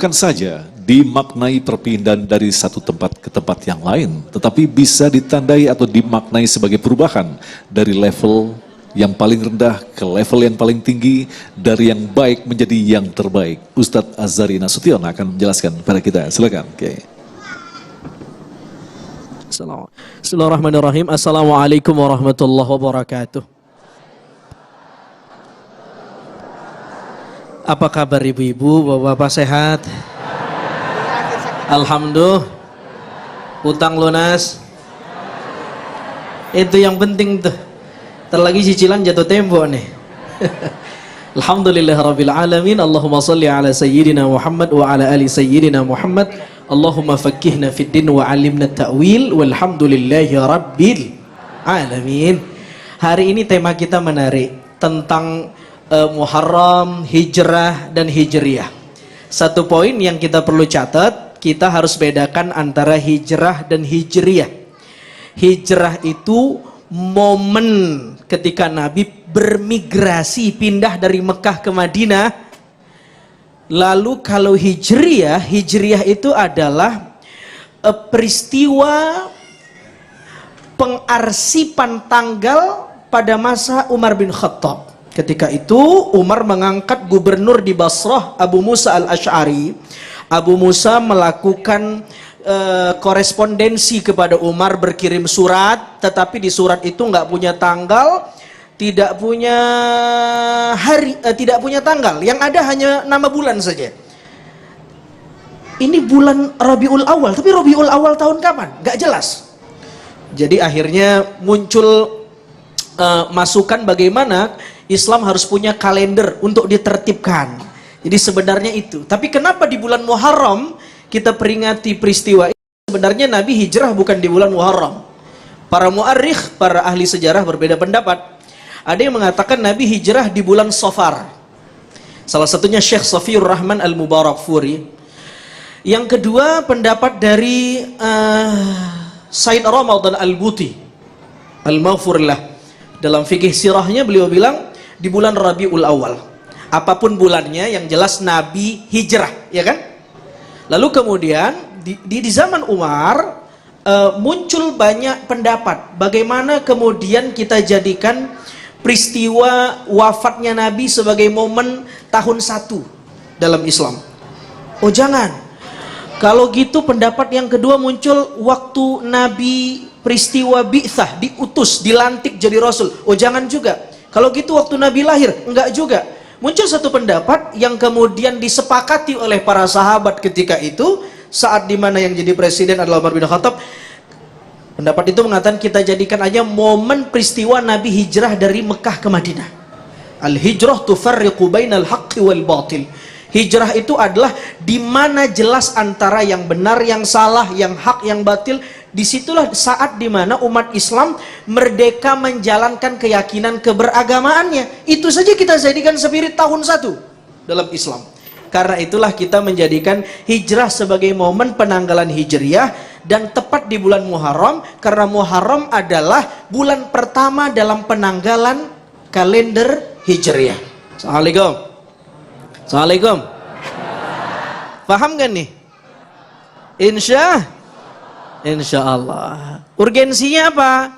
Bukan saja dimaknai perpindahan dari satu tempat ke tempat yang lain, tetapi bisa ditandai atau dimaknai sebagai perubahan dari level yang paling rendah ke level yang paling tinggi, dari yang baik menjadi yang terbaik. Ustadz Azhari Nasution akan menjelaskan kepada kita. Silakan. Okay. Bismillahirrahmanirrahim. Assalamualaikum warahmatullahi wabarakatuh. Apa kabar ibu-ibu, bapak-bapak sehat? Alhamdulillah. Utang lunas. Itu yang penting tuh. Terlagi cicilan jatuh tempo nih. Alhamdulillahirabbil alamin. Allahumma shalli ala sayyidina Muhammad wa ala ali sayyidina Muhammad. Allahumma faqqihna fid din wa 'allimna ta'wil. Walhamdulillahi rabbil alamin. Hari ini tema kita menarik tentang Muharram, hijrah dan hijriyah. Satu poin yang kita perlu catat, kita harus bedakan antara hijrah dan hijriyah. Hijrah itu momen ketika Nabi bermigrasi pindah dari Mekah ke Madinah. Lalu kalau hijriyah, hijriyah itu adalah peristiwa pengarsipan tanggal pada masa Umar bin Khattab. Ketika itu Umar mengangkat gubernur di Basrah Abu Musa al-Ash'ari. Abu Musa melakukan korespondensi kepada Umar, berkirim surat, tetapi di surat itu nggak punya tanggal, tidak punya hari, tidak punya tanggal, yang ada hanya nama bulan saja. Ini bulan Rabiul Awal, tapi Rabiul Awal tahun kapan? Nggak jelas. Jadi akhirnya muncul masukan bagaimana Islam harus punya kalender untuk ditertibkan. Jadi sebenarnya itu. Tapi kenapa di bulan Muharram kita peringati peristiwa ini? Sebenarnya Nabi hijrah bukan di bulan Muharram. Para mu'arrikh, para ahli sejarah berbeda pendapat. Ada yang mengatakan Nabi hijrah di bulan Safar. Salah satunya Syekh Safiyur Rahman Al-Mubarakfuri. Yang kedua pendapat dari Said Ramadan Al-Buti Al-Maghfurillah. Dalam fikih sirahnya beliau bilang di bulan Rabiul Awal. Apapun bulannya, yang jelas Nabi hijrah, ya kan? Lalu kemudian di zaman Umar muncul banyak pendapat bagaimana kemudian kita jadikan peristiwa wafatnya Nabi sebagai momen tahun 1 dalam Islam. Oh jangan, kalau gitu pendapat yang kedua muncul waktu Nabi peristiwa bi'tsah, diutus, dilantik jadi Rasul. Oh jangan juga, kalau gitu waktu Nabi lahir, enggak juga. Muncul satu pendapat yang kemudian disepakati oleh para sahabat ketika itu, saat dimana yang jadi presiden adalah Umar bin Khattab. Pendapat itu mengatakan kita jadikan aja momen peristiwa Nabi hijrah dari Mekah ke Madinah. Al-hijrah tufarriqu bainal haqqi wal batil. Hijrah itu adalah di mana jelas antara yang benar, yang salah, yang hak, yang batil. Disitulah saat dimana umat Islam merdeka menjalankan keyakinan keberagamaannya. Itu saja kita jadikan spirit tahun 1 dalam Islam. Karena itulah kita menjadikan hijrah sebagai momen penanggalan hijriyah, dan tepat di bulan Muharram, karena Muharram adalah bulan pertama dalam penanggalan kalender hijriyah. Assalamualaikum. Assalamualaikum. Paham kan nih? Insya Allah. Urgensinya apa?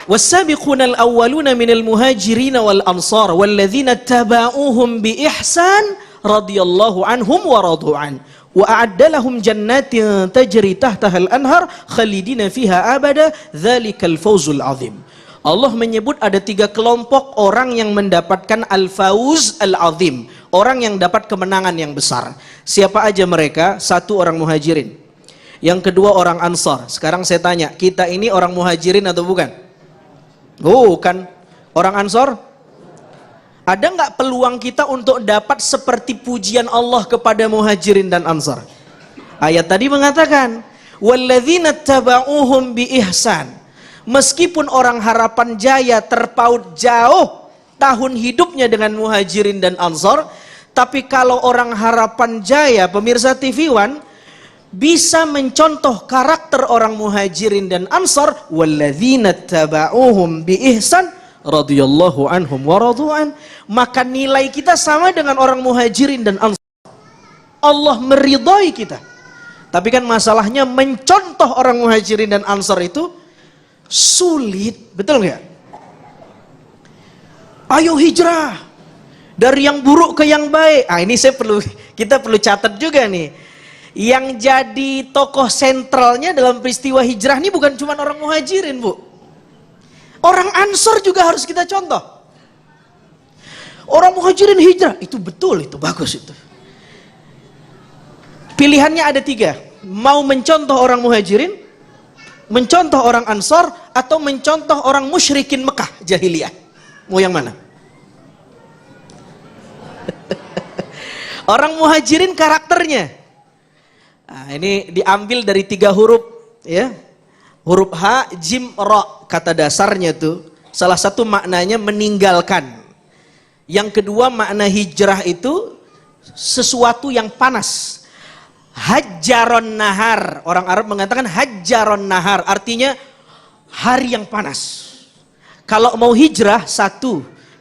Wassabiqunal awwaluna minal muhajirin wal ansar walladzina taba'uuhum bi ihsan radhiyallahu anhum wa radu an wa a'adda lahum jannatin tajri tahtaha al-anhar khalidina fiha abada dzalikal fawzul azim. Allah menyebut ada 3 kelompok orang yang mendapatkan al-fawz al-azim, orang yang dapat kemenangan yang besar. Siapa aja mereka? 1 orang muhajirin, yang kedua orang ansar. Sekarang saya tanya, kita ini orang muhajirin atau bukan? Bukan. Orang ansar? Ada nggak peluang kita untuk dapat seperti pujian Allah kepada muhajirin dan ansar? Ayat tadi mengatakan walladzina taba'uuhum bi ihsan. Meskipun orang Harapan Jaya terpaut jauh tahun hidupnya dengan muhajirin dan ansar, tapi kalau orang Harapan Jaya, pemirsa TV One, bisa mencontoh karakter orang muhajirin dan ansar, walladzina taba'uuhum bi ihsan radhiyallahu anhum wa radu'an, maka nilai kita sama dengan orang muhajirin dan ansar. Allah meridhai kita. Tapi kan masalahnya mencontoh orang Muhajirin dan Ansar itu sulit, betul nggak? Ayo hijrah dari yang buruk ke yang baik. Ah, ini kita perlu catat juga nih. Yang jadi tokoh sentralnya dalam peristiwa hijrah ini bukan cuma orang Muhajirin, Bu. Orang Ansar juga harus kita contoh. Orang Muhajirin hijrah, itu betul, itu bagus itu. Pilihannya ada 3. Mau mencontoh orang Muhajirin, mencontoh orang Ansar, atau mencontoh orang musyrikin Mekah jahiliyah. Mau yang mana? Orang Muhajirin karakternya. Nah, ini diambil dari 3 huruf, ya. Huruf H, Jim, Ra. Kata dasarnya tuh, salah satu maknanya meninggalkan. Yang kedua makna hijrah itu sesuatu yang panas. Hajjaron nahar, orang Arab mengatakan hajjaron nahar, artinya hari yang panas. Kalau mau hijrah, 1,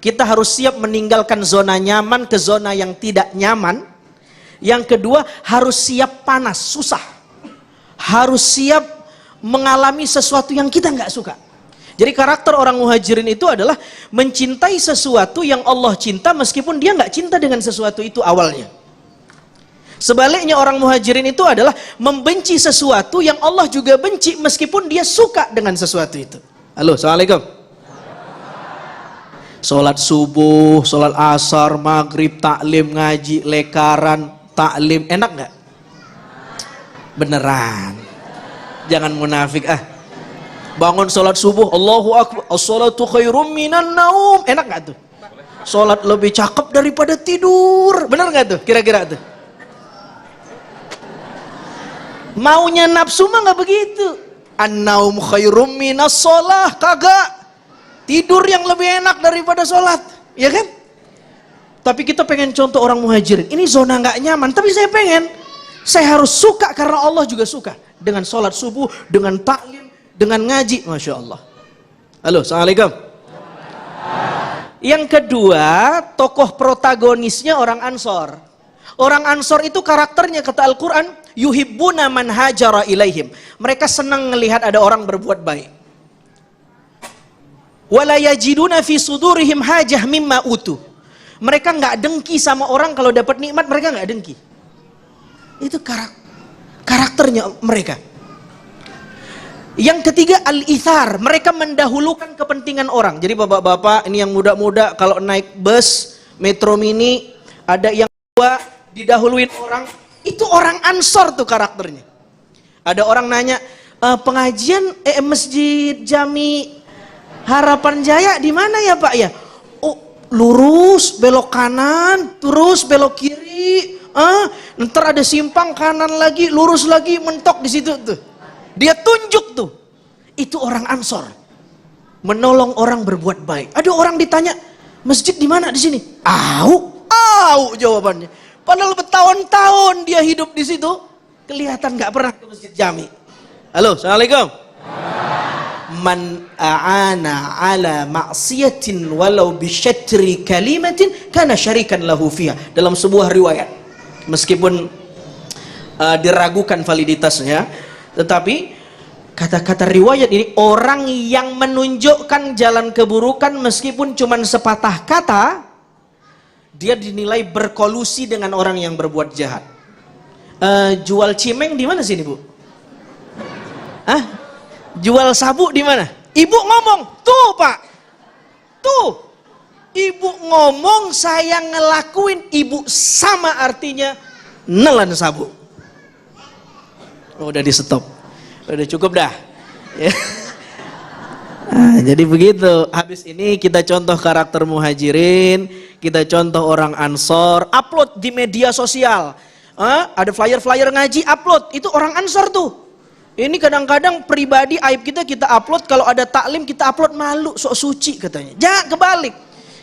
kita harus siap meninggalkan zona nyaman ke zona yang tidak nyaman. Yang kedua, harus siap panas, susah. Harus siap mengalami sesuatu yang kita nggak suka. Jadi karakter orang Muhajirin itu adalah mencintai sesuatu yang Allah cinta meskipun dia nggak cinta dengan sesuatu itu awalnya. Sebaliknya orang Muhajirin itu adalah membenci sesuatu yang Allah juga benci meskipun dia suka dengan sesuatu itu. Halo, Assalamualaikum. Sholat subuh, sholat asar, maghrib, taklim, ngaji, lekaran, taklim, enak nggak? Beneran. Jangan munafik ah. Bangun sholat subuh, Allahu Akbar, as-salatu khairum minan naum. Enak nggak tuh? Sholat lebih cakep daripada tidur. Bener nggak tuh? Kira-kira tuh. Maunya nafsu mah nggak begitu. An-naum khairum minas sholah, kagak. Tidur yang lebih enak daripada sholat, ya kan? Tapi kita pengen contoh orang Muhajirin. Ini zona nggak nyaman, tapi saya pengen. Saya harus suka karena Allah juga suka dengan sholat subuh, dengan taklim, dengan ngaji, masya Allah. Halo, Assalamualaikum. Yang kedua, tokoh protagonisnya orang Ansor. Orang Ansor itu karakternya kata Al-Quran, yuhibbuna man hajara ilaihim. Mereka senang melihat ada orang berbuat baik. Wala yajiduna fi sudurihim hajah mimma utu. Mereka nggak dengki sama orang kalau dapat nikmat, mereka nggak dengki. Itu karakternya mereka. Yang ketiga al-ithar, mereka mendahulukan kepentingan orang. Jadi bapak-bapak ini yang muda-muda kalau naik bus Metro Mini ada yang tua didahuluin orang, itu orang Ansor tuh karakternya. Ada orang nanya, pengajian Masjid Jami Harapan Jaya di mana ya Pak ya? Oh, lurus belok kanan, terus belok kiri. Ntar ada simpang kanan lagi, lurus lagi, mentok di situ tuh. Dia tunjuk tuh. Itu orang Ansor. Menolong orang berbuat baik. Ada orang ditanya, masjid di mana di sini? Au jawabannya. Padahal bertahun-tahun dia hidup di situ, kelihatan nggak pernah ke Masjid Jami. Halo, Assalamualaikum. Man a'ana ala ma'siyatin walau bisyatri kalimatin kana syarikan lahu fiha. Dalam sebuah riwayat, meskipun diragukan validitasnya, tetapi kata-kata riwayat ini, orang yang menunjukkan jalan keburukan meskipun cuma sepatah kata, dia dinilai berkolusi dengan orang yang berbuat jahat. Jual cimeng di mana sini Bu? Jual sabu di mana? Ibu ngomong, tuh Pak, tuh ibu ngomong, saya ngelakuin, ibu sama artinya nelan sabu. Udah di stop, udah cukup dah. Jadi begitu. Habis ini kita contoh karakter Muhajirin, kita contoh orang Ansor, upload di media sosial. Ada flyer-flyer ngaji, upload. Itu orang Ansor tuh. Ini kadang-kadang pribadi aib kita upload, kalau ada taklim kita upload, malu, sok suci katanya. Jangan kebalik.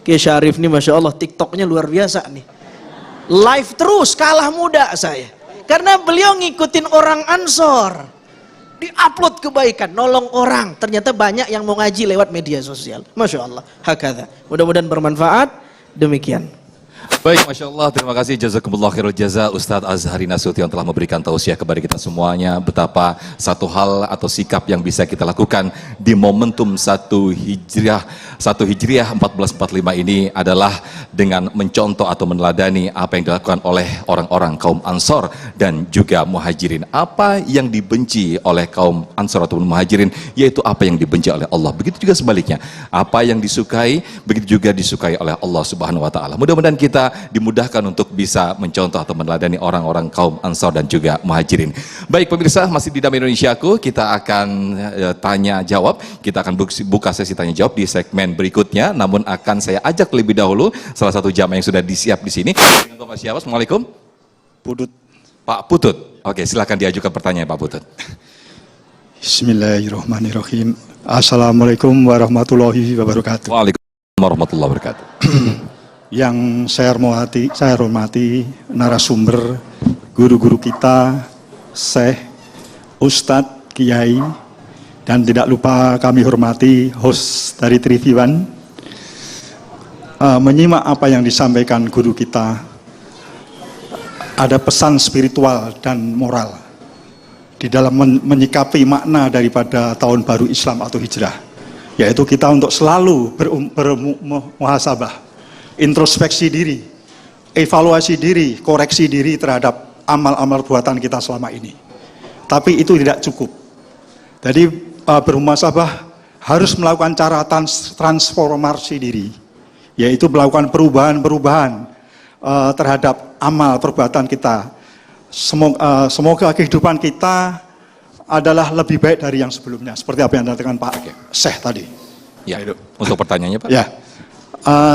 Kiai Syarif nih Masya Allah TikToknya luar biasa nih. Live terus, kalah muda saya. Karena beliau ngikutin orang Ansor. Di-upload kebaikan, nolong orang. Ternyata banyak yang mau ngaji lewat media sosial. Masya Allah. Hakadha. Mudah-mudahan bermanfaat. Demikian. Baik, Masya Allah, terima kasih jazakumullah khairul jaza Ustadz Azhari Nasution telah memberikan tausiah kepada kita semuanya betapa satu hal atau sikap yang bisa kita lakukan di momentum satu hijriah 1445 ini adalah dengan mencontoh atau meneladani apa yang dilakukan oleh orang-orang kaum Ansor dan juga Muhajirin. Apa yang dibenci oleh kaum Ansor atau Muhajirin yaitu apa yang dibenci oleh Allah. Begitu juga sebaliknya, apa yang disukai begitu juga disukai oleh Allah Subhanahu wa taala. Mudah-mudahan kita dimudahkan untuk bisa mencontoh atau meneladani orang-orang kaum Ansor dan juga Muhajirin. Baik pemirsa, masih di Damai Indonesiaku, kita akan tanya jawab. Kita akan buka sesi tanya jawab di segmen berikutnya. Namun akan saya ajak lebih dahulu salah satu jamaah yang sudah disiap di sini. Dengan Bapak siapa? Assalamualaikum. Putut. Pak Putut. Oke, silakan diajukan pertanyaan Pak Putut. Bismillahirrahmanirrahim. Assalamualaikum warahmatullahi wabarakatuh. Waalaikumsalam warahmatullahi wabarakatuh. Yang saya hormati narasumber, guru-guru kita, Syekh, Ustadz, Kiai, dan tidak lupa kami hormati host dari Triviwan. Menyimak apa yang disampaikan guru kita, ada pesan spiritual dan moral di dalam menyikapi makna daripada tahun baru Islam atau hijrah, yaitu kita untuk selalu bermuhasabah, introspeksi diri, evaluasi diri, koreksi diri terhadap amal-amal buatan kita selama ini. Tapi itu tidak cukup. Jadi bermuhasabah harus melakukan cara transformasi diri, yaitu melakukan perubahan-perubahan terhadap amal perbuatan kita. Semoga kehidupan kita adalah lebih baik dari yang sebelumnya, seperti apa yang dikatakan Pak Syekh tadi. Ya, untuk pertanyaannya Pak. Ya.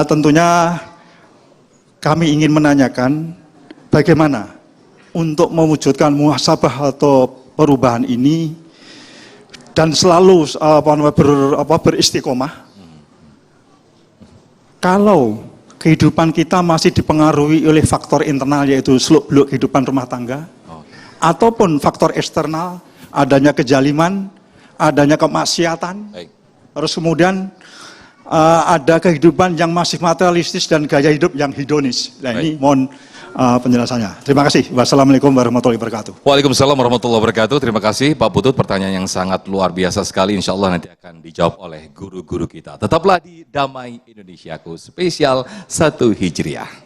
Tentunya kami ingin menanyakan bagaimana untuk mewujudkan muhasabah atau perubahan ini dan selalu beristiqomah. Kalau kehidupan kita masih dipengaruhi oleh faktor internal yaitu seluk-beluk kehidupan rumah tangga, ataupun faktor eksternal adanya kejaliman, adanya kemaksiatan, terus kemudian ada kehidupan yang masih materialistis dan gaya hidup yang hedonis. Nah ini mohon penjelasannya. Terima kasih. Wassalamualaikum warahmatullahi wabarakatuh. Waalaikumsalam warahmatullahi wabarakatuh. Terima kasih Pak Putut, pertanyaan yang sangat luar biasa sekali. Insya Allah nanti akan dijawab oleh guru-guru kita. Tetaplah di Damai Indonesiaku spesial 1 Hijriah.